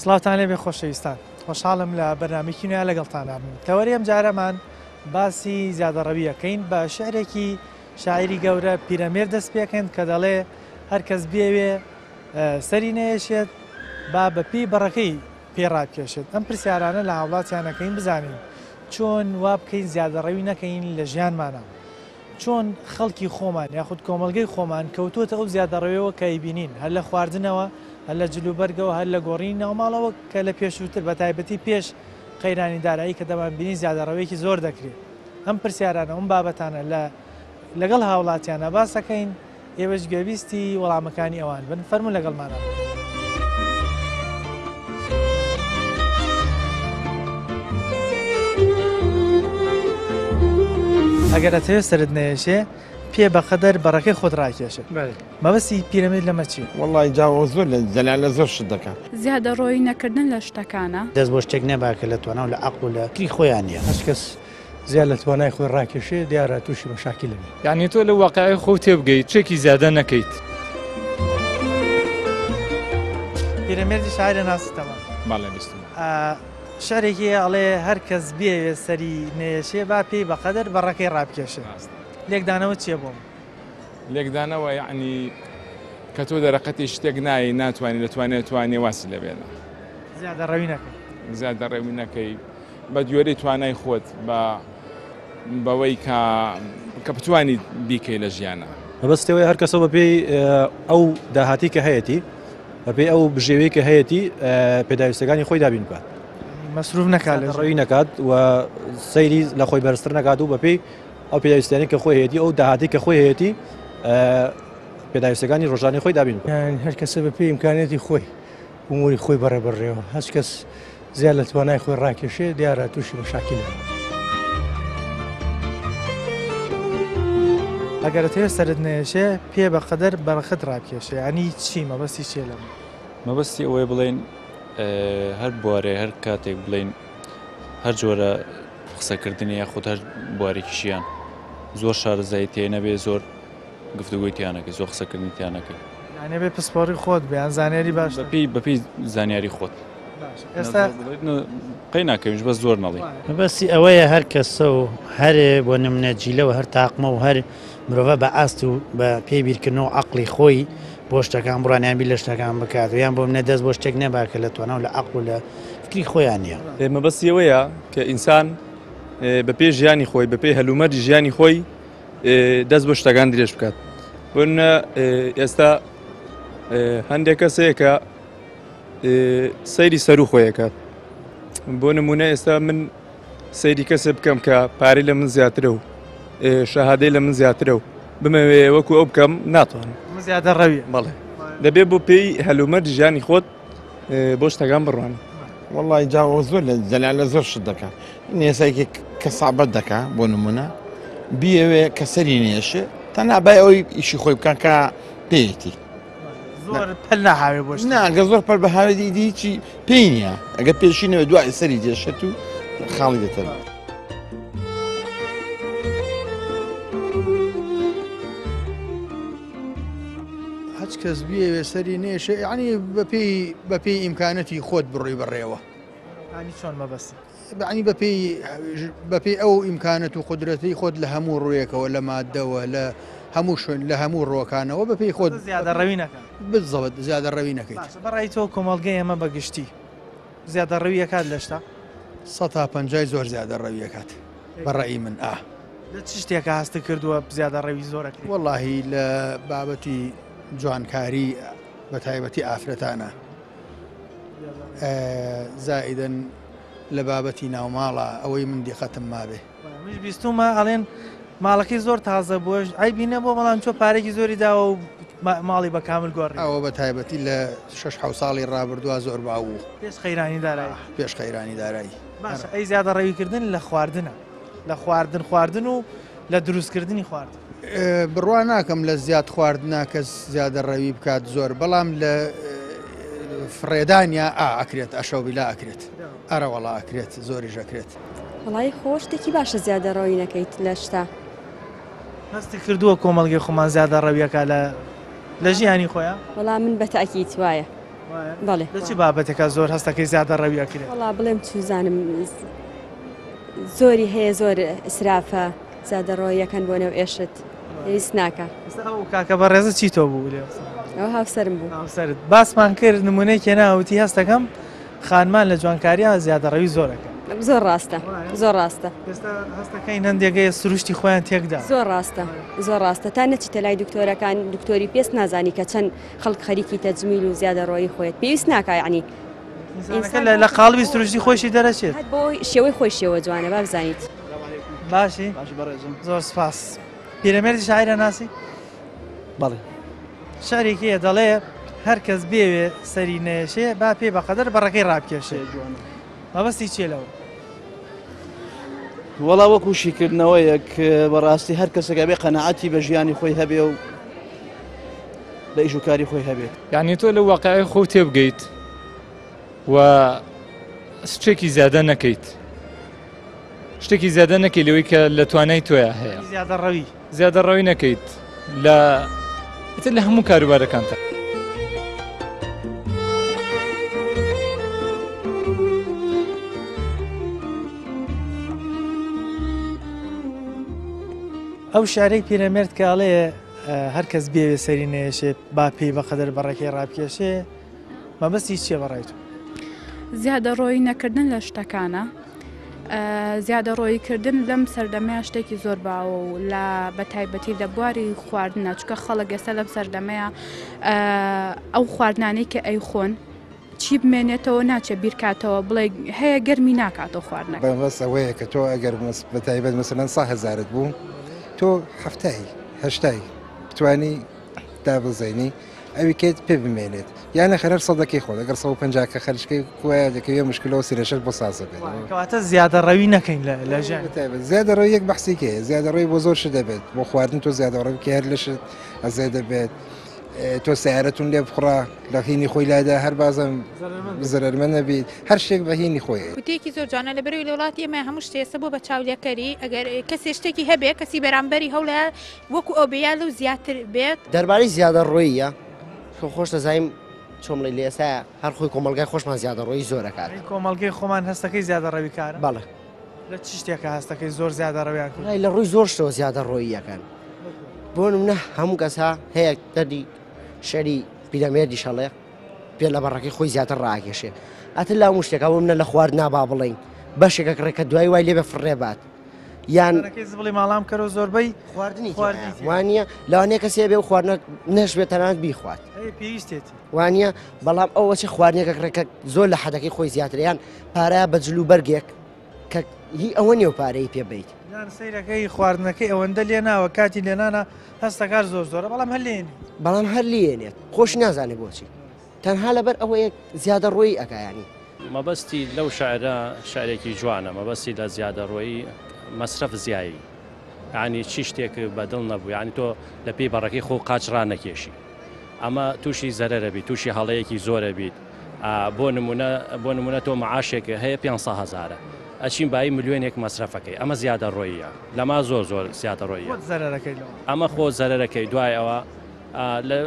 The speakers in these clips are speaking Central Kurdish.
سڵاوتان لێبێ خۆشەویستان، خۆشحاڵم لە بەرنامێکی نوێ لەگەڵتانە بووم. لەوەری ئەم جارەمان باسی زیادەڕەویەکەین بە شعرێکی شاعیری گەورە پیرەمێر دەست پێکەن کە دەڵێ هەر کەس بێوێ سەری نەیەشێت با بەپی بەڕەکەی پێڕاکێشێت. ئەم پرسیارانە لە هاوڵاتیانەکەین بزانین چۆن وا بکەین زیادەڕەوی نەکەین لە ژیانمانە، چۆن خەڵکی خۆمان یاخود کۆمەلگەی خۆمان کەوتوتە ئەو زیادەڕەویەوە کە ئەیبینین، هەر لە خواردنەوە، هەر لە جلوبەرگەوە، هەر لە گۆڕینی ناوماڵەوە کە لە پێشووتر بە تایبەتی پێش قەیرانی دارایی کە دەمانبینی زیادەڕەویەکی زۆر دەکرێت. ئەم پرسیارانە ئەم بابەتانە لەگەڵ هاوڵاتیانە باسەکەین، ئێوەش گوێبیستی وەڵامەکانی ئەوان بن. فەرموو لەگەڵمانە. ئەگەر ئەتەوێت سەرت نەیەشێ پێ بەقەدەر بەڕەکەی خۆت ڕاکێشێت. مەبەستی پیرەمێد لەمە چی؟ وەڵی جاوە زۆر لە جەلال لە زۆر شت دەکات. زیادەڕۆیی نەکردن لە شتەکانە دەست بۆ شتێک نەباکە لە توانە و لە عەقڵ و لە کری خۆیان نیە. هەر کەس زیاد لە توانای خۆی ڕاکێشێ دیارە تووشی مەشاکیل بێت. یعنی تۆ لە واقعی خۆ تێبگەیت چێکی زیادە نەکەیت. پیرەمێردی شاعرە ناسیتەوە. باڵێ بیستم. شعرێکی ئەڵێ هەر کەس بێوێ سەری نەیەشێ با پێی بەقەدەر بەڕەکەی ڕابکێشێ. لێکدانەوە چییە بۆم؟ لێکدانەوە یعنی کە تۆ دەرەقەتی شتێک نایی ناتوانانی توانێ واسی لە بێنە. زیادەڕەوی نەکەی. زیادەڕەوی نەکەی بە دیۆرەی توانای خۆت بەوەی کە بتوانی بیکەی لە ژیانە. مەبەستەوەی هەر کەسە بەپێی ئەو داهاتی کە هەیەی بەپێی ئەو بژێوەی کە هەیەی پێداویستەکانی خۆی دابین بکات. مەسروف نەکات ڕەوی نەکات و سەیری لە خۆی بەرزتر نەکات و بەپێی ئەو پێداویستانی کە خۆی هەیەی ئەو داهاتی کە خۆی هەیەی پێداویستەکانی ڕۆژانەی خۆی دابین بکات. هەر کەسە بەپێی ئیمکانێتی خۆی ئوموری خۆی بەڕێبڕێەوە، هەچ کەس زیاد لە توانای خۆی ڕاکێشێ دیارە تووشی مەشاکیل بێت. ئەگەر ئەتەوێت سەرت نەیەشێ پێ بەقەدەر بەڕەکەت ڕابکێشێ. یعنی چی مەبەستی چیە لەمە؟ مەبەستی ئەوەی بڵێن هەر بوارێ هەر کاتێک بڵێن هەر جۆرە قسەکردنی یاخود هەر بوارێکیشیان زۆر شارەزایی تێ نەبێ، زۆر گفتوگوی تیانەکەی، زۆر قسەکردنی تیانەکەی. یعنی بێ پسپۆڕی خۆت بێیان زانیاری باش بەپی زانیاری خۆت. ئێستا قەی ناکەویش بەس زۆر نەڵێ. مەبەستی ئەوەیە هەر کەسە و هەرێ بۆ نمونە جیلەوە هەر تاقمە و هەر مرۆڤە بە ئاست و بە پێی بیرکردنەوە عەقڵی خۆی بۆ شتەکان بڕوانیان بیر لە شتەکان بکات و یان بۆ منە دەست بۆ شتێک نەباکە لە توانە و لە عەقڵ و لە فکری خۆیان نییە. مەبەستی ئەوەیە کە ئینسان بەپێ ژیانی خۆی بەپێی هەلومەرجی ژیانی خۆی دەست بۆ شتەکان درێژ بکات. بۆنە ئێستا هەندێک کەسەیە کە سەیری سەر و خۆیەکات. بۆ نمونە ئێستا من سەیری کەسێ بکەم کە پارەی لە من زیاترە و شەهادەی لە من زیاترە و بمەوێ وەکو ئەو بکەم ناتوانم. زیادەڕەوی بەڵێ دەبێت بۆ پێی هەلومەرجی ژیانی خۆت بۆ شتەکان بڕوانە. وەڵی جاوە زۆر لە جەلال لە زۆر شت دەکات. نێسایکی کە سابەت دەکات بۆ نمونە بیەوێ کە سەری نێشێ تەنها بای ئەوی ئیشی خۆی بکەن کە پێیەتی. زۆر پەل ناهاوێ بۆ ناگە زۆر پەر بە هاوێتی دیچی پێی نییە. ئەگە پێشینەوە دوای سەری دێشێت و خاڵی دێتەوە. هەچ کەس بێوێ سەری نێشێ یعنی بەپێی ئیمکانەتی خۆت بڕۆی بەڕێوە. ینی چۆن مەبەستی؟ بەعنی بەپێی ئەو ئیمکانەت و قودرەتی خۆت لە هەموو ڕوویەکەوە لە مادەوە لە هەموو شوێن لە هەموو ڕۆکانەوە بەپێی خۆت زیادەڕەوی نەکەن. بزەوت زیادەڕەوی نەکەیت. بەڕای تۆ کۆمەڵگەی ئەمە بەگشتی زیادەڕەوی ئەکات لە شتا 150 زۆر زیادەڕەوی ئەکات بەڕای من. لە چ شتێکە هەستە کردووە زیادەڕەوی زۆرەکە؟ وەڵاهی لە بابەتی جوانکاری بە تایبەتی ئافرەتانە، زائیدەن لە بابەتی ناوماڵە ئەوەی من دیقەتم مابێ. مش بیستومە ئەڵێن ماڵەکەی زۆر تازە بۆش ئایبینە بۆ بەڵام چۆ پارێکی زۆری داوە و ماڵی بە کامل گۆڕی. ئەوە بە تایبەتی لە 6 ساڵی ڕابردووە زۆر باوو پێش خەیرانی دارایی. پێش خەیرانی دارایی. باشە ئەی زیادەڕەویکردن لە خواردنە، لە خواردن و لە دروستکردنی خواردن. بڕوا ناکەم لە زیاد خواردنا کەس زیادەڕەوی بکات زۆر، بەڵام لە فرێدانیا ئەکرێت ئەشەو بیلا ئەکرێت. ئەرەوەڵا ئەکرێت زۆریش ئەکرێت. وڵای خۆشتێکی باشە زیادەڕەوی نەکەیت لە شتا. هەستی کردووە کۆمەڵگەی خۆمان زیادەڕەویەکە لە ژیانی خۆیان؟ وەڵام من بە تاکید وایە. بەڵێ لە چی بابەتێکە زۆر هەستەکەی زیادە ڕەویەکرێت وەڵا بڵێم چوزانم زۆری هەیە زۆر ئسرافە زیادە ڕۆیەکەن بۆ نێو ئێشت ویست ناکە کاکە بە ڕێزە چی تۆ بوو لێ ئەو هاوسەرم بوو هاوسەرت باسمان کرد نمونەی کێناوتی هەستەکەم خانمان لە جوانکاریە زیادە ڕەوی زۆرەکە زۆر ڕاستە زۆر ڕاستە ئێستا هەستەکەی هەندێکگەیە سروشتی خۆیان تێکدا زۆر ڕاستە زۆر ڕاستە تا نەچیتە لای دکتۆرەکان دکتۆری پێست نازانی کە چەند خەڵک خەریکی تەجمیل و زیادە ڕۆیی خۆیت پێویست ناکە یعنی لە قاڵبی سروشتی خۆشی دەرەچێت بۆ شێوەی خۆی شێوە جوانە با بزانیت باشی زۆر سپاس پیرەمێردی شاعرە ناسی بەڵێ شارێکیە دەڵێ هەر کەس بێوێ سەری نێشێ با پێ بەقەدەر بەڕەکەی ڕابکێشێ مەبەستی چێ لەوە وەڵا وەکو شیکردنەوەیەک بەڕاستی هەر کەسێکە بێ قەنەعەتی بە ژیانی خۆی هەبێ و بە ئیش و کاری خۆی هەبێت یعنی تۆ لە واقعی خۆ تێبگەیت و شتێکی زیادە نەکەیت شتێکی زیادە نەکەی لەوەی کە لە توانای تۆیە هەیە زیادە ڕەوی نەکەیت لە هەموو کاروبارەکانتە ئەو شارەی پیرەمێرد کاڵێ هەر کەس بێوێ سەری نێشێ با پێی بەقەدەر بەڕێکەی ڕابکێشێ مەبەستی چیە بەڕێت زیادە ڕۆی نەکردن لە شتەکانە زیادە ڕۆیکردن لەم سەردەمەیە شتێکی زۆر باوە و لە بەتایبەتی لە بواری خواردنە چکە خەڵک ئێستا لەم سەردەمەیە ئەو خواردنانەی کە ئەی خۆن چی بمێنێتەوە ناچێ بیرکاتەوە بڵێ هەیە گەرمی ناکاتەوە خواردنەکە بەس ئەوەیە کە تۆ ئەگەر بەتایبەت مەسەلەن 100,000 بوو تۆ هەفتایی هەشتایی بتوانی دابزینی ئەوی کێت پێ بمێنێت یانە خەرەر سەدەکەی خۆ ئەگەر 150 کە خەرشکەی کوایە دەکەوێت مشکلەوە سیرەشەش بۆ سازە بێت کەواتە زیادە ڕەوی نەکەین لە ژیان زیادە ڕۆی یەک بەحسی کێ زیادە ڕۆی بۆ زۆر شت دەبێت بۆ خواردن تۆ زیادە ڕەوی کە هەر لەشت ئەزێ دەبێت تۆ سیارەتون لێ بخڕا لە هینی خۆی لادا هەر بازم زەرمە نەبیت هەر شتێک بە هینی خۆی کوتێکی زۆر جوانە لە بەرەوەی لە وڵاتی ئێمە هەموو شتێسە بۆ بە چاولێکەری ئەگەر کەسێ شتێکی هەبێ کەسی بەرامبەری هەوڵە وەکو ئەو بێیان و زیاتر بێت دەربارەی زیادە ڕۆیە خۆش دەزانیم چۆمڵی لێسا هەر خۆی کۆمەلگای خۆشمان زیادە ڕۆی زۆرەکات کۆمەلگەی خۆمان هەستەکەی زیادە ڕەوی کارە بەڵێ لە چ شتێکە هەستەکەی زۆر زیادە ڕەویان کرد لە ڕووی زۆر شتەوە زیادە ڕۆیەکەن بۆ نمونە هەموو کەسا هەیە دەردی شەری پیرەمێردی شەڵێ پێ لە بەڕەکەی خۆی زیاتر ڕاکێشێ ئەتر لا هەموو شتێکە بۆ منە لە خوارد نابا بڵێن بەشێکە کڕێکە دوای وای لێ بە فڕێبات یان بڵی ماڵام کەرەوە زۆربەی خواردنی وانە لەوانەیە کەسێ بێ و خواردنە نەش بێت تەنانەت بیخوات پێویستێت وانە بەڵام ئەوە چ خواردنێکە کڕێکە زۆر لە حەدەکەی خۆی زیاتریان پارەیە بە جلو بەرگێک کە هی ئەوە نێو پارەی پێ بیت سیرەکەی خواردنەکەی ئەوەندە لێ ناوە کاتی لێنانە هەستەکار زۆر زۆرە بەڵام هەر لێنێت خۆش نازانێ بۆچی تەنها لەبەر ئەوەیە زیادە ڕۆی ئەکایانی مەبەستی لەو شاعرە شارێکی جوانە مەبەستی لە زیادە ڕۆیی مەسرف زیایی ینی چی شتێک بەدڵ نەبوو ینی تۆ لە پێی بەڕەکەی خۆ قاچڕان نەکێشی ئەمە تووشی زەرەرە بیت تووشی هەڵەیەکی زۆرە بیت بۆ نمونە تۆ معاشێکە هەیە 500,000 ئەچین بای ملیۆنێک مەسرفەکەی ئەمە زیادە ڕۆیە لەما زۆر زیادە ڕۆیە ئەمە خۆ زەرەرەکەی دوای ئەوە لە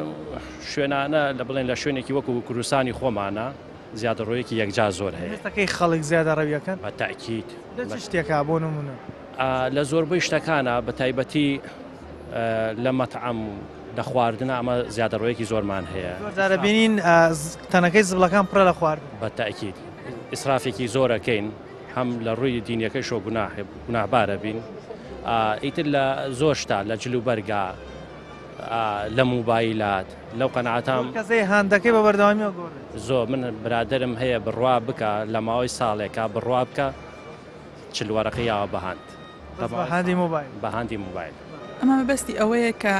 شوێنانە لە بڵێن لە شوێنێکی وەکو کوردستانی خۆمانە زیادە ڕۆیەکی یەکجا زۆر هەیە خەڵک زیادە ڕەویەکەن بە تاکید شتێکە بۆ نمونە لە زۆربەی شتەکانە بە تایبەتی لە مەتعەم لە خواردنە ئەمە زیادە ڕۆیەکی زۆرمان هەیە بینین تەنەکەی زبلەکان پڕە لە خوارد بە تاکید ئیسرافێکی زۆرەکەین هەم لە ڕووی دینیەکەیشۆ گوناهبارە بین ئیتر لە زۆر شتا لە جلوبەرگا لە موبایلات لەو قەنەعەتام هەندەکەی بە بەردەوامی زۆر من برادرم هەیە بڕوا بکە لە ماوەی ساڵێکە بڕوا بکە چلوەرەقەیەوە بەهاند بە هاندی موبایل ئەمە مەبەستی ئەوەیە کە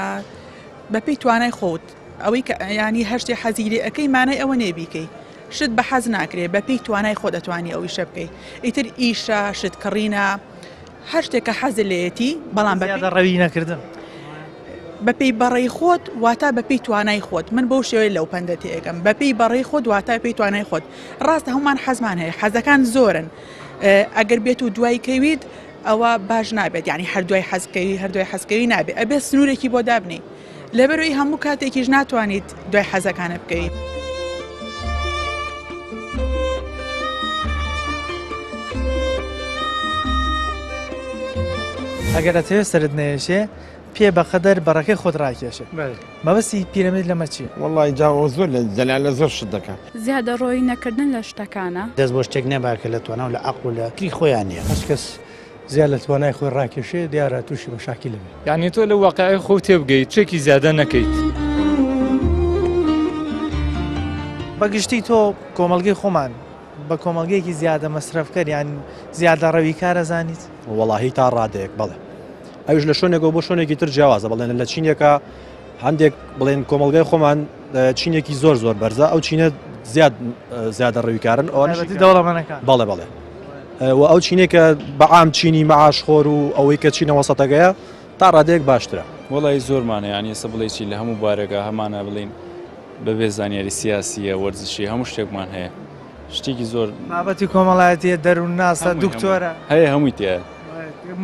بەپێی توانای خۆت ئەوەی کە ینی هەشتی حەزیری ئەەکەی مانای ئەوە نێبیکەی شت بە حەز ناکرێت بەپێی توانای خۆ دەتوانی ئەوی شە بکەیت ئیتر ئیشە شت کڕینە هەر شتێکە حەز لێتی بەڵام ڕەوی نەکردن بەپێی بەڕێی خۆت واتە بەپێی توانای خۆت من بەو شێوەیە لەو پەندەتی ئەەکەم بەپێی بەڕێی خۆت واتە پێی توانای خۆت ڕاستە هەمومان حەزمان هەیە حەزەکان زۆرن ئەگەر بێت و دوای کەویت ئەوە باش نابێت ینی هەردوای حەزکەوی هەردوای حەزکەوی نابێت ئەبێ سنوورێکی بۆ دابنی لەبەرەوەی هەموو کاتێکیش ناتوانیت دوای حەزەکانە بکەیت. ئەگەر دەتەوێت سرت نێشێ پێ بەقەدەر بەڕەکەی خۆت ڕاکێشێ مەبەستی پیرەمید لەمە چییە؟ وڵی جاوە زۆر لە جەلال لە زۆر شت دەکات زیادە ڕۆی نەکردن لە شتەکانە دەست بۆ شتێک نەباکە لە توانە و لە عەقڵ و لە کری خۆیان نییە هەچ کەس زیاد لە توانای خۆی ڕاکێشێ دیارە تووشی مەشاکل لەبێ یعنی تۆ لە واقعی خۆ تێبگەیت چێکی زیادە نەکەیت بەگشتی تۆ کۆمەلگەی خۆمان بە کۆمەلگەیەکی زیادە مەسرفکەر یان زیادە ڕەوی کارە زانیت وەڵاهی تا ڕادەیەک بڵێ ئەوش لە شوێنێک بۆ شوێنێکی تر جیاوازە بڵێن لە چینێکە هەندێک بڵێن کۆمەلگای خۆمان چینێکی زۆر زۆر بەرزە ئەو چینە زیادە ڕەویکارن بەڵێ بەڵێ و ئەو چینێکە بەعام چینی مەعاش خۆر و ئەوەی کە چینە وەسەتەکەیە تا ڕادەیەک باشترە وڵی زۆرمانە یانی ئێستا بڵێکی لە هەموو بارێکە هەمانە بڵین بەبێ زانیاری سیاسیە وەرزشی هەموو شتێکمان هەیە شتێکی زۆر بابەتی کۆمەڵایەتیە دەروون ناسە دکتۆرە هەیە هەمووی تایە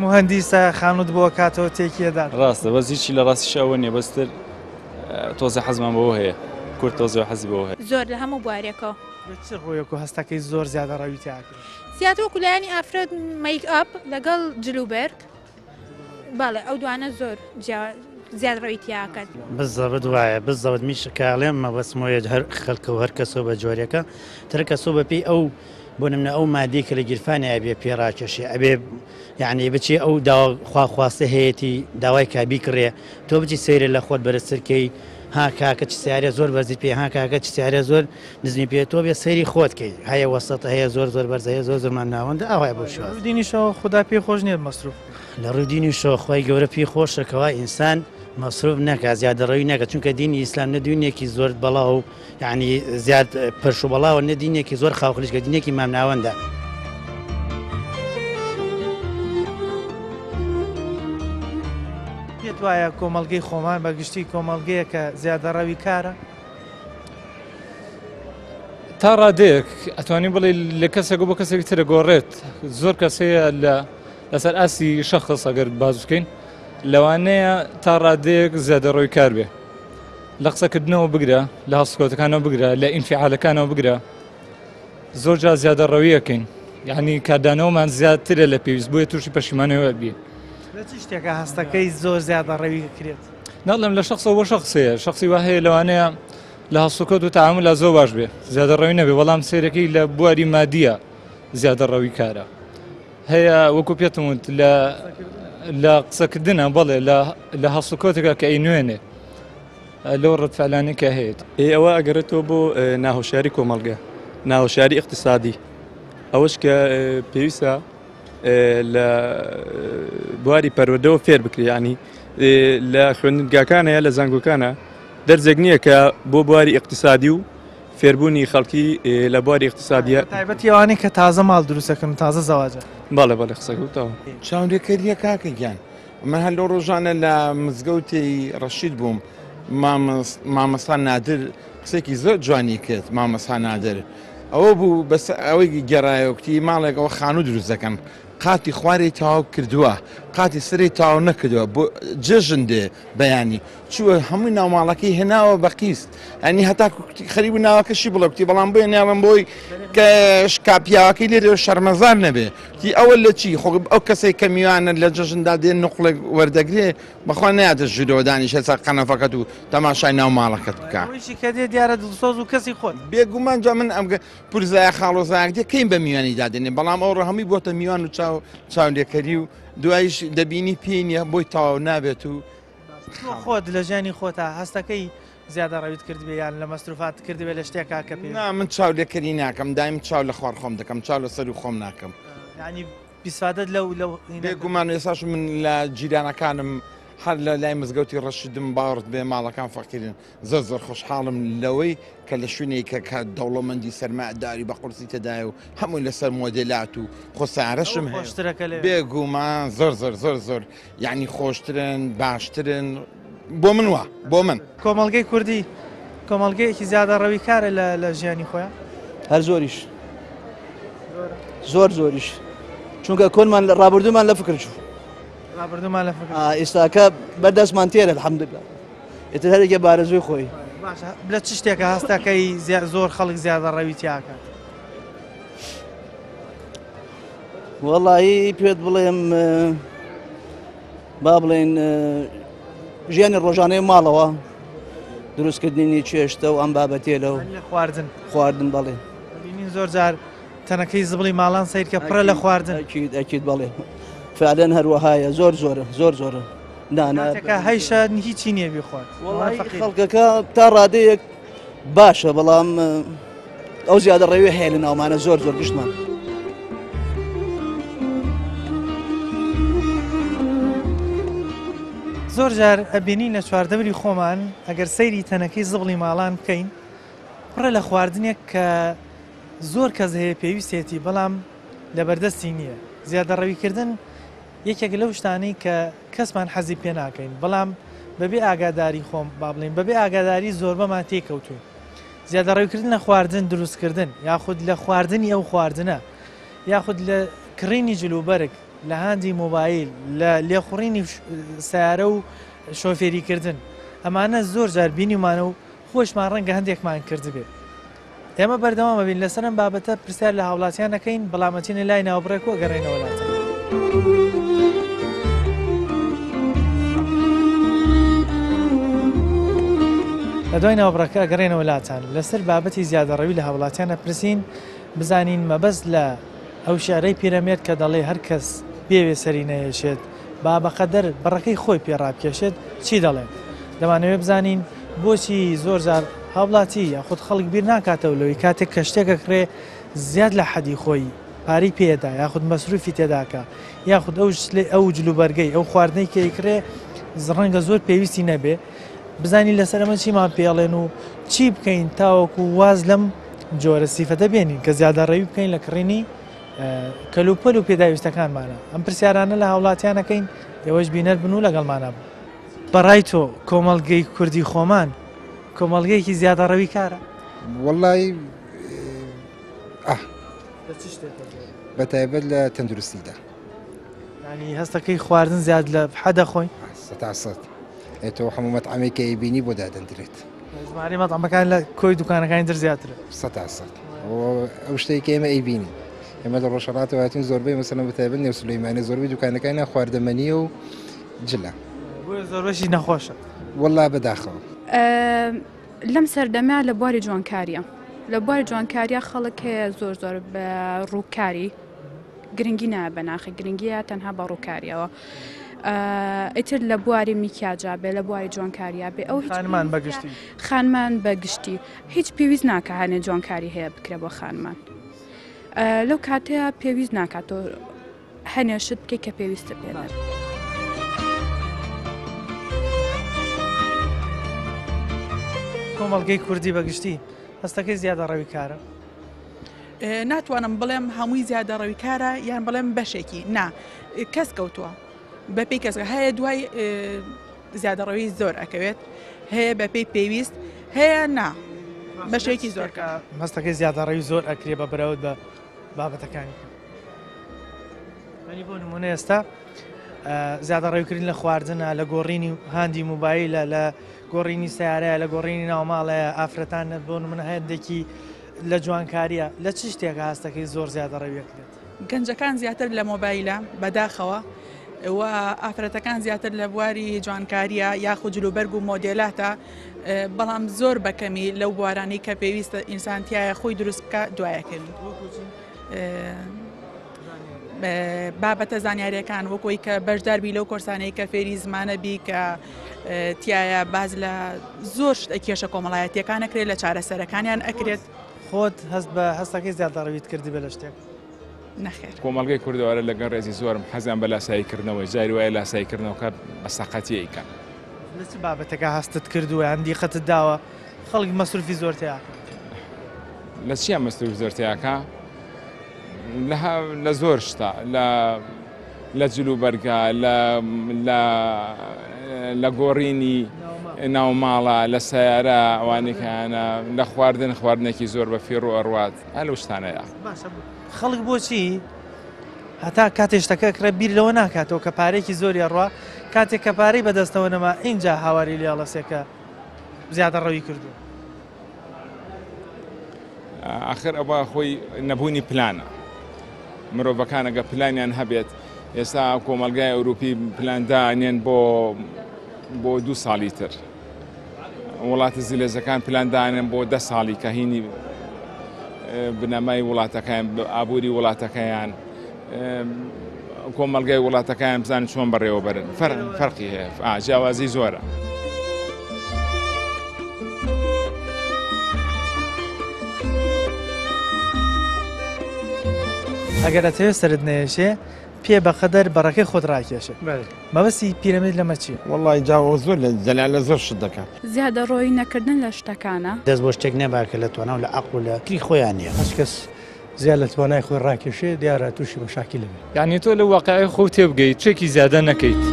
مهندیسە خانوت بۆ کاتەوە تێکیەدا ڕاستە بەس هیچی لە ڕاستیش ئەوە نیە بەستر تۆزە حەزمان بەوە هەیە کورد تۆزە حەزی بەوە هەیە زۆر لە هەموو بوارێکەوە چ ڕۆیەک و هەستەکەی زۆر زیادە ڕەوی تیاکرد زیاتر وەکو لایانی ئافرەت میک ئاپ لەگەڵ جلوبەرگ باڵێ ئەو دوانە زۆر زیاد ڕەوی تیاکرد بزەوت وایە بزەوت میشکاڵێم مەبەسمۆیە هەر خەڵکە و هەر کەسۆ بە جۆرێکە ترە کەسۆ بەپی ئەو بۆ نمونە ئەو مادەی کە لە گیرفانی ئەبێ پێڕاکێشێ ئەبێ یعنی بچی ئەو خواخواستە هەیەی داوای کابی کڕێ تۆ بچی سەیرە لە خۆت بەرزترکەی ها کاکە چ سیارە زۆر بەرزی پێ ها کاکە چ سیارە زۆر نزمی پێ تۆ بێ سەیری خۆتکەی هەیە وەسەتە هەیە زۆر زۆر بەرزەیە زۆر زۆرمان ناوەندە ئەوای بۆ شوێن دینیشەوە خوددا پێ خۆش نیە مەسروف لە ڕووی دینی شۆ خۆی گەورە پێی خۆشەکەەوە ئینسان مەسروف نەکە زیادە ڕەوی نەکە چونکە دینی ئیسلام نە دینێکی زۆر بەڵاو و یعنی زیاد پەرش و بەڵاوە نە دینێکی زۆر خاوخلیشکە دینێکی مام ناوەندە پێت وایە کۆمەلگەی خۆمان بەگشتی کۆمەلگەیە کە زیادە ڕەوی کارە تا ڕادەیەک ئەتوانی بڵێ لە کەسێک بۆ کەسێکی ترە گۆڕێت زۆر کەسەیە لەسەر ئاسی شەخص ئەگەر باز بکەین لەوانەیە تا ڕادەیەک زیادە ڕۆی کار بێ لە قسەکردنەوە بگرە لە هەڵسکۆتەکانەوە بگرە لە ئینفعالەکانەوە بگرە زۆر جا زیادە ڕەویەکەین یعنی کاردانەوەمان زیاترە لە پێویست بۆیە تووشی پەشیمانەوە بێ چ شتێکە هەستەکەی زۆر زیادە ڕەوی کرێت ناڵێم لە شخصەوە بۆ شخصەیە شخصی وا هەیە لەوانەیە لە هەڵسکۆت و تەعامل زۆر باش بێ زیادە ڕەوی نەبێ بەڵام سیرەکەی لە بواری مادیە زیادە ڕەوی کارە هەیە وەکو پێتم وت لە قسەکردنە بەڵێ لە هەڵسکۆتێکە کە ئەی نوێنێ لەو ڕەتفعلانێکە هەیەت ئەوە ئەگەرێتەوە بۆ ناهۆشیاری کۆمەڵگە ناهۆشیاری اقتصادی ئەوەش کە پێویستە لە بواری پەروەردەوە فێر بکرێنی لە خوێندنگاکانەیە لە زانگۆکانە دەرزێک نییە کە بۆ بواری اقتصادی و فێربوونی خەڵکی لە بواری اقتصادیە تایبەتی ئەوانەی کە تازە ماڵ دروستەکەن تازە زەواجە باڵێ بەڵێ قسەکەوتەوە چاودێکەریە کاکەگیان من هەر لەو ڕۆژانە لە مزگەوتی ڕەشید بووم مامەستا نادر قسێکی زۆر جوانی کرد مامەستا نادر ئەوە بوو بەس ئەوەی گەڕایەوەکتی ماڵێک ئەوە خانوو دروست دەکەن قاتی خوارێ تاو کردووە قاتی سری تاو نەکردووە بۆ جێژن دێ بەیانی چووە هەمووی ناوماڵەکەی هێناوە بە قیست ئەنی هەتا خەریب و ناوەکەشی بڵێ کوتی بەڵام بۆیە ناوم بۆی کە شکاپیاوەکەی لێرە شەرمەزار نەبێ تی ئەوە لە چی خۆ ئەو کەسێک کە میوانە لە جەژندا دێن نقڵێک وەردەگرێ بەخوا نەیاتە ژیرۆدانی شێسا قەنەفەکەت و تەماشای ناوماڵەکەت بکە کە دێ دیارە دڵسۆز و کەسی خۆت بێگومان جا من ئەم پورزایە خاڵۆزایەک دێ کەین بە میوانی دادێنێ بەڵام ئەو ڕەهەمی بۆتە میوان و چاولێکەری و دوایش دەبینی پێی نییە بۆی تاو نابێت و خۆت لە ژیانی خۆتە هەستەکەی زیادە ڕەویت کردبێ یان لە مەسروفات کردبێ لە شتێکا کە پێ من چاولێکەری ناکەم دایم چاو لە خوار خۆم دەکەم چاو لە سەر و خۆم ناکەم ینی بیسوادت لەو بێگومان ێساش من لە جیرانەکانم هەر لە لای مزگەوتی ڕەشیدم باوەڕت بێ ماڵەکان فەقیرن زۆر زۆر خۆشحاڵم لەوەی کە لە شوێنێکە کە دەوڵەمەندی سەرمایهداری بە قورسی تێدایە و هەمووی لەسەر مۆدێلات و خۆسارەشم هەیە بێگومان زۆر زۆر زۆر زۆر یعنی خۆشترن باشترن بۆ من وە بۆ من کۆمەڵگەی کوردی کۆمەڵگەیەکی زیادە ڕەوی کارە لە ژیانی خۆیان هەر زۆریش زۆر زۆریش چونکە کۆنمان لە ڕابردومان لە فکر چوو ڕابردومان لە فکر ئێستاکە بەردەستمان تێرە الحەمدوللا ئێتر هەرێکە بارەزوی خۆی لە چ شتێکە هەستاکەی زۆر خەڵک زیادە ڕەوی تیاکات وەڵایی پێت بڵێم با بڵێن ژیانی ڕۆژانەی ماڵەوە دروستکردنی چێشتە و ئەم بابەتێ لەو خواردن بەڵێ بینین زۆر جار تەنەکەی زبڵی ماڵان سیر کە پڕە لە خواردن ئەکید بەڵێ فعلەن هەروەهایە زۆر زۆرە نانەکە هەیشە هیچی نییە بخوات خەڵکەکە تا ڕادەیەک باشە بەڵام ئەو زیادە ڕێوێ هەیە لە ناومانە زۆر گشتمان زۆر جار ئەبینی لە چواردەبری خۆمان ئەگەر سەیری تەنەکەی زبڵی ماڵان بکەین پڕە لە خواردنێک کە زۆر کەس هەیە پێویستێتی بەڵام لە بەردەستی نییە زیادە ڕەویکردن یەکێک لەو شتانەی کە کەسمان حەزی پێ ناکەین بەڵام بەبێ ئاگاداری خۆم با بڵین بەبێ ئاگاداری زۆربەمان تێکەوتوین زیادە ڕەویکردن لە خواردن دروستکردن یاخود لە خواردنی ئەو خواردنە یاخود لە کڕینی جلوبەرگ لە هاندی مۆبایل لە لێخوڕینی سیارە و شۆفێریکردن ئەمانە زۆر جار بینیمانە و خۆشمان ڕەنگە هەندێکمان کردبێ ئێمە بەردەوامە بین لەسەرم بابەتە پرسیار لە هاوڵاتیان نەکەین بەڵامەتینە لای ناوبڕێک و گەڕێنەوە وڵاتە لە دوای ناوبڕەکە گەڕێنەوە وڵاتان لەسەر بابەتی زیادەڕەوی لە هاوڵاتیانە پرسین بزانین مەبەست لە ئەو شارەی پیرەمێرد کە دەڵێ هەر کەس پێوێ سەری نەهێشێت با بەقەدەر بەڕەکەی خۆی پێڕابکێشێت چی دەڵێن دەمانەوێت بزانین بۆچی زۆر جار هاوڵاتی یاخود خەڵک بیر ناکاتەوە لەوەی کاتێک کە شتێکە کرێ زیاد لە حەدی خۆی پارەی پێدا یاخود مەسروفی تێداکە یاخود ئەو جلوبەرگەی ئەو خواردنەی کەیکرێ ڕەنگە زۆر پێویستی نەبێ بزانین لەسەر ئەمە چیمان پێڵێن و چی بکەین تاوەکو واز لەم جۆرە سیفەتە بێنین کە زیادە ڕێوی بکەین لە کڕینی کەلوپەل و پێداویستەکانمانە ئەم پرسیارانە لە هاوڵاتیانەکەین ئێوەش بینەر بن و لەگەڵمانە بوو بەڕای تۆ کۆمەڵگەی کوردی خۆمان کۆمەڵگەیەکی زیادە ڕەوی کارە وەڵی بەتایبەت لە تەندروستیدا ینی هەستەکەی خواردن زیاد لە حەدە خۆی تۆ هەموو مەتعامێکی بینی بۆ دادەندرێت ژمارە مەتعامەکان لە کۆی دوکانەکانی تر زیاترە ئەو شتێکی ئێمە ئەیبینی ئێمە لە ڕۆژهەڵاتەوە هاتین زۆربەی مەسەلەن بەتایبەت نێو سولەیمانی زۆربەی دوکانەکانی خواردەمەنیە و جلە زۆربەشی نەخۆشە وەڵا بەداخەوە لەم سەردەمە لە بواری جوانکاریە لە بواری جوانکاریە خەڵک هەیە زۆر بە ڕووکاری گرنگی نایە بەناخی گرنگیە تەنها بە ڕووکاریەوە ئیتر لە بواری میکیاجا بێ لە بواری جوانکاریە بێ ئەو خانمان بەگشتی هیچ پێویست ناکە هەنێ جوانکاری هەیە بکرێ بۆ خانمان لەو کاتەیە پێویست ناکاتەوە هەنێشت بکەی کە پێویستە پێدار کۆمەڵگەی کوردی بەگشتی هەستەکەی زیادە ڕەوی کارە ناتوانم بڵێم هەمووی زیادە ڕەوی کارە یان بڵێم بەشێکی نا کەس کەوتووە بەپێی کەسەکە هەیە دوای زیادەڕەوی زۆر ئەکەوێت هەیە بەپێی پێویست هەیە نا بەشێکی زۆر هەستەکەی زیادەڕەوی زۆر ئەکرێ بە بەراورد بە بابەتەکانی بۆ نمونە ئێستا زیادەڕەویکردن لە خواردنە لە گۆڕینی هاندی موبایلە لە گۆڕینی سیارەیە لە گۆڕینی ناوماڵەیە ئافرەتان بۆ نمونە هەندێکی لە جوانکاریە لە چ شتێکە هەستەکەی زۆر زیادەڕەویەکرێت گەنجەکان زیاتر لە مۆبایلە بەداخەوە و ئافرەتەکان زیاتر لە بواری جوانکاریە یاخود جلوبەرگ و مۆدێلاتە بەڵام زۆر بەکەمی لەو بوارانی کە پێویستە ئینسانتیایە خۆی دروست بکە دوایەکەوی بابەتە زانیاریەکان وەکۆی کە بەشداربی لەو کۆرسانەی کە فێری زمانەبی کە تایە باز لە زۆر کێشە کۆمەڵایەتیەکان ئەکرێت لە چارەسەرەکانیان ئەکرێت خۆت هەست بە هەستەکەی زیادەڕەویت کردی بە لە شتێک نەخێر کۆمەڵگەی کوردەوەرە لەگەڵ ڕێزی زۆرم حەزیان بە لاساییکردنەوەی جاری وایە لاساییکردنەوە کار بە سەقەتیەکە لە چ بابەتەکە هەستت کردووە هەندی خەتت داوە خەڵک مەسروفی زۆر تیاکە لە چیان مەسروف زۆر تیاکە لە زۆر شتە لە جلوبەرگە لە گۆڕینی ناوماڵە لە سیارە ئەوانێکانە لە خواردنێکی زۆر بە فێڕ و ئەڕوات لەو شتانەیە خەڵک بۆچی هەتا کاتێشتەکە کرە بیر لەوە ناکاتەوە کە پارێکی زۆری ئەڕوا کاتێک کە پارەی بەدەستەوە نەما اینجا هاواری لێڵەسێکە زیادە ڕەوی کردو ئاخر ئەوە خۆی نەبوونی پلانە مرۆڤەکان ئەگە پلانیان هەبێت ئێستا کۆمەلگای ئەوروپی پلاندانێن بۆ 2 ساڵی تر وڵاتە زیلێزەکان پلاندانێن بۆ 10 ساڵی کە هینی بنەمای وڵاتەکان ئابووری وڵاتەکەیان کۆمەلگای وڵاتەکان بزانن چۆن بەڕێوە بەرن فەرقی هەیە جیاوازی زۆرە. ئەگەر دەتەوێت سرت نێشێ پێ بەقەدەر بەڕەکەی خۆت ڕاکێشێ مەبەستی پیرەمید لەمە چییە؟ وەڵی جاوە زۆر لە جەلال لە زۆر شت دەکات زیادە ڕۆی نەکردن لە شتەکانە دەست بۆ شتێک نەباکە لە توانە و لە عەقڵ و لە کری خۆیان نییە هەچ کەس زیاد لە توانای خۆی ڕاکێشێ دیارە تووشی مەشاکیل بێت یعنی تۆ لە واقعی خۆ تێبگەیت چێکی زیادە نەکەیت.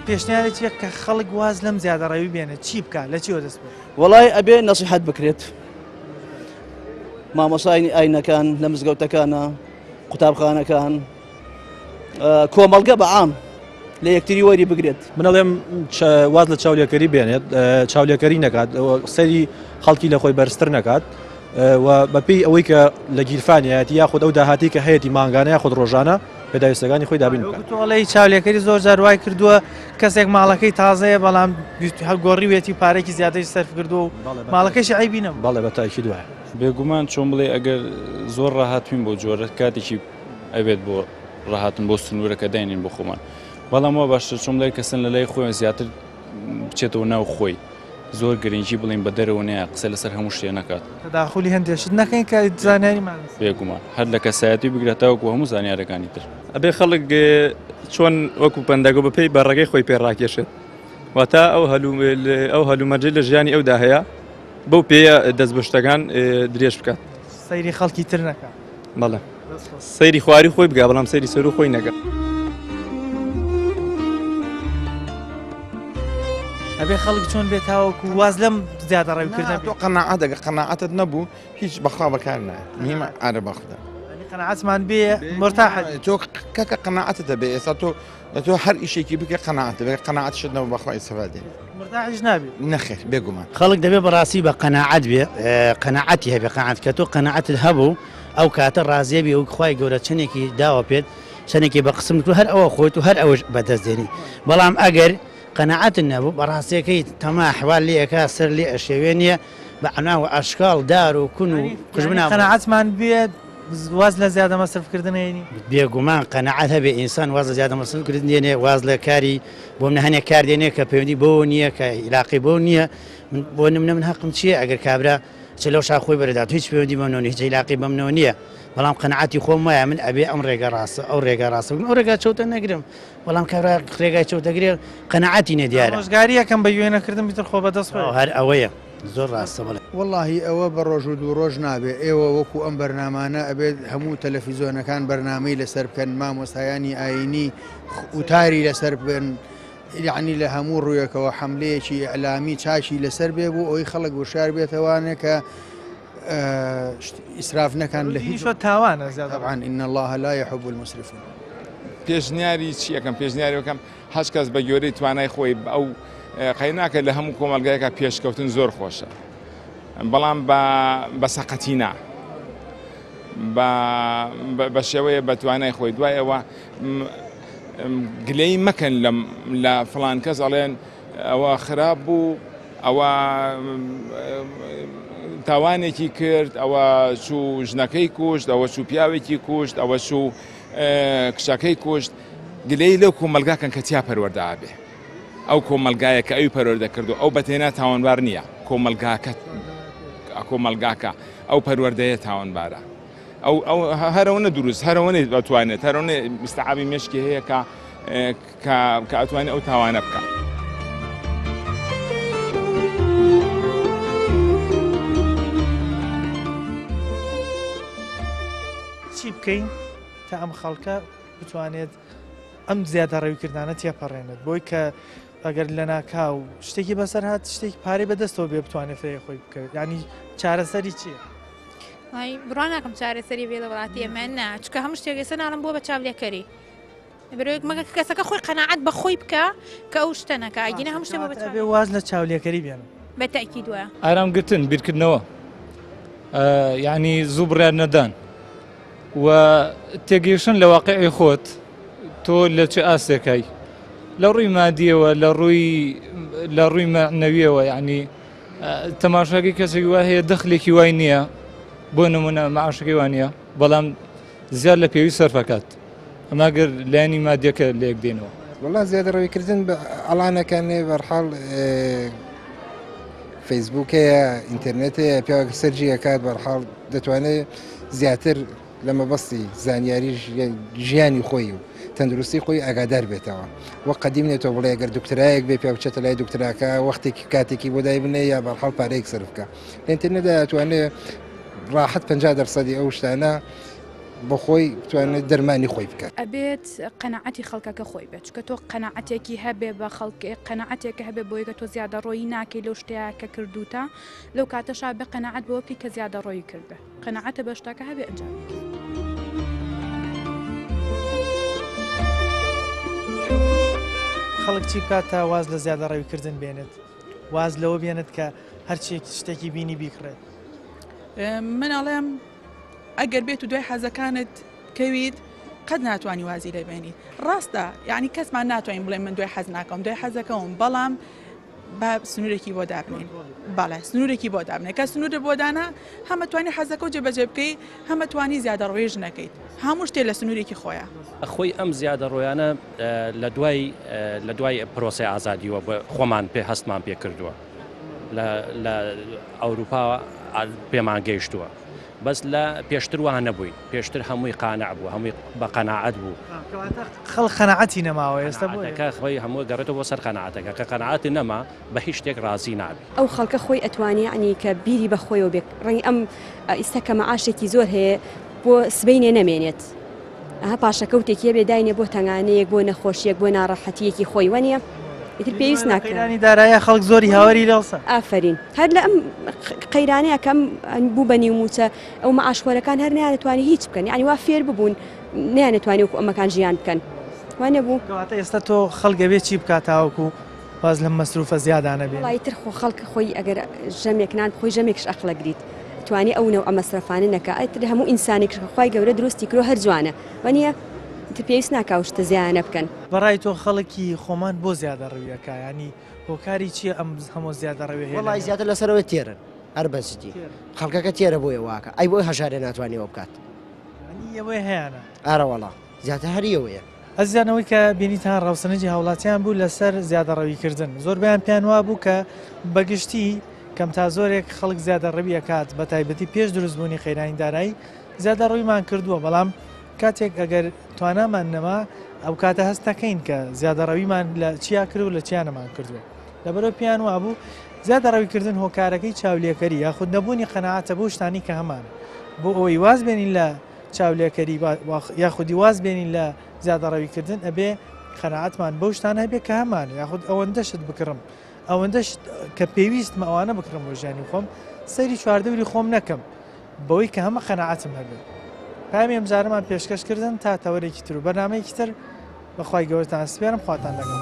پێشنیارێکی کە خەڵک واز لەم زیادە ڕەوی بێنێت چی بکە لە چیوە دەست بێت؟ وەڵای ئەبێ نەسیحەت بکرێت مامۆسای ئاینەکان لە مزگەوتەکانە قوتابخانەکان کۆمەڵگە بەعام لە یەکتری وەری بگرێت. منەڵێم واز لە چاولێکەری بێنێت چاولێکەری نەکات سەری خەڵکی لە خۆی بەرزتر نەکات و بەپێی ئەوەی کە لە گیرفانیەتی یاخود ئەو داهاتی کە هەیەی مانگانە یاخود ڕۆژانە پێداویستەکانی خۆی دابین بکات. تۆڵی چاولێکەری زۆر جار وای کردووە کەسێک ماڵەکەی تازەیە بەڵام گۆڕیوێتی پارێکی زیادەی سەرف کردو و ماڵەکەیشی عیبینم بەڵێ بەتایکی دوایە. بێگومان چۆن بڵێ ئەگەر زۆر ڕاهاتوین بۆ جۆرە کاتێکی ئەبێت بۆ ڕاهاتن بۆ سنوورەکە داینین بۆ خۆمان بەڵام ئەوە باشتر چۆن بڵێ کەسن لە لای خۆیان زیاتر بچێتەوە ناو خۆی زۆر گرنگی بڵین بە دەرەوە نەیە قسە لەسەر هەموو شتێ نکات داخلی هەندێشت نەکەین کە زانیاریمان بێگومان هەر لە کەسایەتی بگرێتەوەکو هەموو زانیارەکانی تر ئەبێ خەڵک چۆن وەکو پەندەگۆ بەپێی بەڕێگەی خۆی پێڕاکێشێت واتە ئەو هەلومەرجەی لە ژیانی ئەودا هەیە بەو پێیە دەست بە شتەکان درێژ بکات سەیری خەڵکی تر نەکات بەڵێ سەیری خواری خۆی بگا بەڵام سەیری سەر و خۆی نەکە. ئەبێ خەڵک چۆن بێتاوەکو واز لەم زیادە ڕێوکردن تۆ قەناعەت دەگە قەناعەتت نەبوو هیچ بەخوا بەکار نایە میمە ئارە بەخدا قەناعەتمان بێ مرتاح تۆ کەکە قەناعەتت دەبێ ئێستا تۆ هەر ئیشێکی بکە قەناعەت دەبێ قەناعەتشت نەبوو بەخوای سەفادێ مرتاحش نابێت نەخێر بێگومان خەڵک دەبێ بەڕاستی بە قەناعەت بێ قەناعەتی هەبێ قەناعەت کە تۆ قەناعەتت هەبوو ئەو کاتە ڕازیە بێ و خوای گەورە چنێکی داوە پێت چنێکی بە قسم کرد هەر ئەوە خۆیت و هەر ئەوەش بەدەستدێنی بەڵام ئەگەر قەناعەت نەبوو بەڕاستیەکەی تەما حوال لێ ئەکا سەر لێ ئەشێوێ نییە بە عناو ئاشکال دار و کون و قژبنا قەناعەتمان بێت واز لە زیادە مەسرفکردنێنی بێگومان قەناعەت هەبێ ئینسان واز لە زیادە مەسرفکردن دێنێ واز لە کاری بۆ منە هەنێک کار دێنێ کە پەیوەندی بۆ نییە کە علاقی بۆ نییە بۆ نمونە من حەقم چییە ئەگەر کابرا چ لەو شاخۆی بەرەدات هیچ پەیوەندی بەمنەوە هیچ علاقی بەمنەوە نییە بەڵام قەناعەتی خۆم وایە من ئەبێ ئەم ڕێگە ڕاستە ئەو ڕێگە ڕاستە بن ئەو ڕێگا چەوتە نەگرم بەڵام کابرا ڕێگای چەوتەگرێ قەناعەتی نە دیارە ڕۆژگاری یەکەم بە وێنەکردن بیتر خۆ بەدەست هەر ئەوەیە زۆر ڕاستە بڵێ واللهی ئەوە بە ڕۆژ و دوو ڕۆژ نابێ ئێوە وەکو ئەم بەرنامانە ئەبێت هەموو تەلەڤیزۆنەکان بەرنامەی لەسەر بکەن مامۆستایانی ئاینی وتاری لەسەر بن یعنی لە هەموو ڕوویەکەوە حملەیەکی ئەلامی چاچی لەسەر بێ بوو ئەوەی خەڵک وشار بێتەوانێ کە ئیسراف نەکان لە هیچ تاوانە طبعا إن الله لا يحب المسرفين. پێشنیاری چی یەکەم پێشنیاریەکەم هەچ کەس بە گوێرەی توانای خۆی ئەو قەیناکە لە هەموو کۆمەلگایەکە پێشکەوتن زۆر خۆشە بەڵام بە سەقەتینا بە شێوەیە بە توانای خۆی دوای ئەوە گلەی مەکەن لە فڵان کەس ئەڵێن ئەوە خراپ بوو ئەوە تاوانێکی کرد ئەوە چوو ژنەکەی کوشت ئەوە چوو پیاوێکی کوشت ئەوە چوو کشەکەی کوشت گلەی لەو کۆمەلگاکەن کە تیا پەروەردە بێ ئەو کۆمەلگایە کە ئەوی پەروەردە کردو ئەو بەتێنە تاوانبار نییە کۆمەلگاکە ئەو پەروەردەیە تاوانبارە ئەو هەرەوەنە دروست هەرەوەنەی ئەتوانێت هەرەوەنە مستعابی مشکی هەیە کە ئەتوانێت ئەو تاوانە بکە. چی بکەین تا ئەم خەڵکە بتوانێت ئەم زیادە ڕێویکردانە تێپەڕێنێت بۆی کە ئەگەر لە ناکاو شتێکی بەسەر هات شتێکی پارەی بەدەستەوە بێ بتوانێت فێ خۆی بکەوێت ینی چارەسەری چییە؟ بڕوان ناکەم چارەسەری بێ لە وڵاتی ئێمە نا چکە هەموو شتێک ێستا ناڵم بۆ بە چاولێکەری بەرەوەیەک مەگە کەسەکە خۆی قەناعەت بە خۆی بکە کە ئەو شتە نەکە ئەگینە هەموو شتێک بێ واز لە چاولێکەری بێن بە تەکید وایە ئارامگرتن بیرکردنەوە یعنی زوو بڕیار نەدان و تێگەیشتن لە واقعی خۆت تۆ لە چه ئاستێکای لە ڕووی مادیەوە لە ڕووی معنەویەوە یعنی تەماشاگەی کەسێکی وا هەیە دەخلێکی وای نییە بۆ نمونە مەعاشەکەی وان نییە بەڵام زیاد لە پێوی سەرفەکات ئەماگەر لایانی مادیەکە لە یەک دێنەوە والله زیادەڕەویکردن بە ئەڵانەکانێ بەرحاڵ فەیسبووک هەیە ئینتەرنێت هەیە پیاوە سەرجی ئەکات بەرحاڵ دەتوانێت زیاتر لە مەبەستی زانیاری ژیانی خۆی و تەندروستی خۆی ئاگادار بێتەوە وەک قەدیم نێتەوە بڵێ ئەگەر دکترایەک بێ پێ بچێتە لای دکتراکە وەختێکی کاتێکی بۆ دای بنێ یا بەرحاڵ پارەیەک سەرف بکە لە ئینتەرنێتدا دەتوانێت ڕاحەت 50% ئەو شتانە بۆ خۆی بتوانێت دەرمانی خۆی بکات ئەبێت قەنەعەتی خەڵکەکە خۆی بێت چکە تۆ قەنەعەتێکی هەبێ بە خەڵکی قەنەعەتێکە هەبێ بۆی کە تۆ زیادە ڕۆیی ناکەی لەو شتەیە کە کردوتە لەو کاتەشا بە قەنەعەت بۆ بکەی کە زیادە ڕۆیی کردبێ قەنەعەتە بە شتەکە هەبێ ئەنجامێکی خەڵک چی بکات تا واز لە زیادە ڕەویکردن بێنێت واز لەوە بێنێت کە هەرچی شتێکی بینی بیکڕێت مناڵێم ئەگەر بێت و دوای حەزەکانت کەویت قەت ناتوانانی وازی لێ بێنیت ڕاستە یعنی کەسمان ناتوانین بڵێ من دوای حەز ناکەم دوای حەزەکەم بەڵام بە سنوورێکی بۆ دابنین باڵێ سنوورێکی بۆ دابنێ کە سنوورە بۆدانە هەمە توانی حەزەکە و جێبەجێ بکەی هەمە توانی زیادە ڕۆیژ نەکەیت هەموو شتێ لە سنوورێکی خۆیە خۆی ئەم زیادە ڕۆیانە لە دوای پرۆسی ئازادیوە خۆمان پێ هەستمان پێ کردووە لە ئەوروپا پێمان گەیشتووە بەس لە پێشتر وان نەبووی پێشتر هەمووی قانع بوو هەمووی بە قەناعەت بوو خەڵ قەناعەتی نەماوە ئێستا بۆیەکە خۆی هەموو گەڕێتەوە بۆ سەر قەناعەتەکە کە قەناعەتی نەما بە هیچ شتێک ڕازی نابی ئەو خەڵکە خۆی ئەتوانی عنی کە بیری بەخۆیەوە بێت ڕەنگی ئەم ئیستا کە مەعاشێکی زۆر هەیە بۆ سبەینێ نەمێنێت ئەها پاشەکەوتێکی بێ داینێ بۆ تەنگانەیەک بۆ نەخۆشیەک بۆ ناڕەحەتیەکی خۆی وەنیە ئیتر پێویست ناکەانی دارایە خەڵک زۆری هاواری لەوسە ئافرین هەر لە ئەم قەیرانەیە کەم بوو بە نیوموچە ئەو مەعاشخۆرەکان هەر نیانەتوانی هیچ بکەن یعنی وا فێر ببوون نیانەتوانی وەکو ئەمەکان ژیان بکەن وانە بوو کەواتە ئێستا تۆ خەڵگە بێت چی بکات تاوەکو باز لەم مەسروفە زیادانە بێت وڵایتر خۆ خەڵک خۆی ئەگەر ژەمێکنان خۆی ژەمێکش ئەخلەگریت توانی ئەو نەو ئەمەسرفانە نەکە ئەتر هەموو ئینسانێک خۆی گەورە دروستی کرۆ هەر جوانە وانە پێویست ناکاوشتە زیانە بکەن بەڕای تۆ خەڵکی خۆمان بۆ زیادە ڕەویەکە ینی هۆکاری چییە ئەم هەموو زیادە ڕەوێ هەیە وڵای زیاتر لەسەرەوە تێرن هەر بەستی خەڵکەکە تێرە بۆیە واکە ئەی بۆی هەژارێ ناتوانێەوە بکات ئەوەی هەیەە ئارەوەڵا زیاتر هەریەوەیە ئەزیانەوەی کە بینیتان ڕاوسنەجی هاوڵاتیان بوو لەسەر زیادە ڕەویکردن زۆر بیان پیان وا بوو کە بەگشتی کەم تا زۆرێک خەڵک زیادە ڕەوی ئەکات بە تایبەتی پێش دروستبوونی خێرانی دارایی زیادە ڕەویمان کردووە بەڵام کاتێک ئەگەر توانامان نەما ئەو کاتە هەستەکەین کە زیادە ڕەویمان لە چیا کرد و لە چیانەمان کردووە لەبەرەوە پیان وابوو زیادە ڕەویکردن هۆکارەکەی چاولێکەری یاخود نەبوونی قەنەعاتە بۆ شتانی کە هەمان بۆ ئەوەی واز بێنین لە چاولێکەری یاخودی واز بێنین لە زیادە ڕەویکردن ئەبێ قەنەعاتمان بەو شتانە هەبێ کە هەمان یاخود ئەوەندەشت بکڕم ئەوەندەش کە پێویستمە ئەوانە بکڕم بۆ ژیانی خۆم سەیری چواردەوری خۆم نەکەم بەوەی کە هەمە قەنەعاتم هەبێت پامی ئەمجارەمان پێشکەشکردن تا تەوەرێکی تر و بەرنامەیەکی تر بەخوای گەورەتان سپێرم خواتان لەگەڵ